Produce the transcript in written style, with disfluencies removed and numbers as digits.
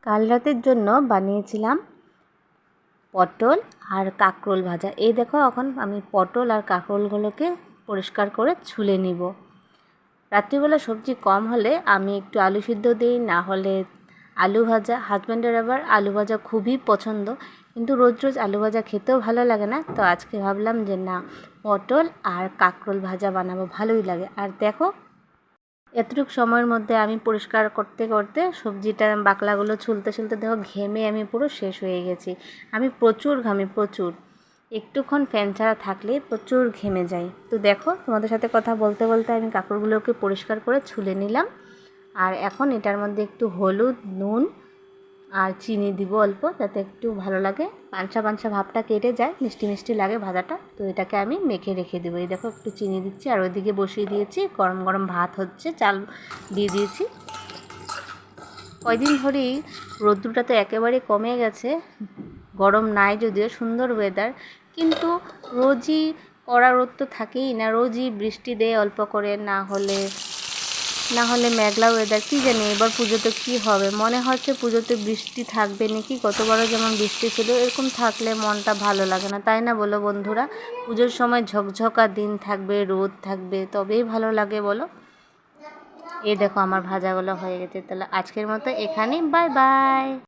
কাল রাতের জন্য বানিয়েছিলাম পটল আর কাঁকরোল ভাজা। এই দেখো এখন আমি পটল আর কাঁকরোলগুলোকে পরিষ্কার করে ছুলে নিব। রাত্রিবেলা সবজি কম হলে আমি একটু আলু সিদ্ধ দিই, না হলে আলু ভাজা। হাজব্যান্ডের আবার আলু ভাজা খুবই পছন্দ, কিন্তু রোজ রোজ আলু ভাজা খেতেও ভালো লাগে না। তো আজকে ভাবলাম যে না, পটল আর কাঁকরোল ভাজা বানাবো, ভালোই লাগে। আর দেখো এতটুকু সময়ের মধ্যে আমি পরিষ্কার করতে করতে সবজিটা বাকলাগুলো ছুলতে ছুলতে দেখো ঘেমে আমি পুরো শেষ হয়ে গেছি। আমি প্রচুর ঘামি, প্রচুর। একটুক্ষণ ফ্যান ছাড়া থাকলে প্রচুর ঘেমে যাই। তো দেখো তোমাদের সাথে কথা বলতে বলতে আমি কাপড়গুলোকে পরিষ্কার করে ছুলে নিলাম। আর এখন এটার মধ্যে একটু হলুদ, নুন আর চিনি দিব অল্প, যাতে একটু ভালো লাগে, পানসা পানসা ভাবটা কেটে যায়, মিষ্টি মিষ্টি লাগে ভাজাটা। তো এটাকে আমি মেখে রেখে দেবো। এই দেখো একটু চিনি দিচ্ছি, আর ওইদিকে বসিয়ে দিয়েছি গরম গরম ভাত হচ্ছে, চাল দিয়ে দিয়েছি। কয়দিন ধরেই রোদ্দুরটা তো একেবারে কমে গেছে, গরম নাই যদিও, সুন্দর ওয়েদার, কিন্তু রোজই কড়া রোদ তো থাকেই না। রোজই বৃষ্টি দেয় অল্প করে, না হলে মেঘলা ওয়েদার। কী জানি এবার পুজোতে কী হবে, মনে হচ্ছে পুজোতে বৃষ্টি থাকবে নাকি। গতবারও যেমন বৃষ্টি ছিল, এরকম থাকলে মনটা ভালো লাগে না, তাই না বলো বন্ধুরা? পুজোর সময় ঝকঝকা দিন থাকবে, রোদ থাকবে, তবেই ভালো লাগে বলো। এই দেখো আমার ভাজাগুলো হয়ে গেছে। তাহলে আজকের মতো এখানেই, বাই বাই।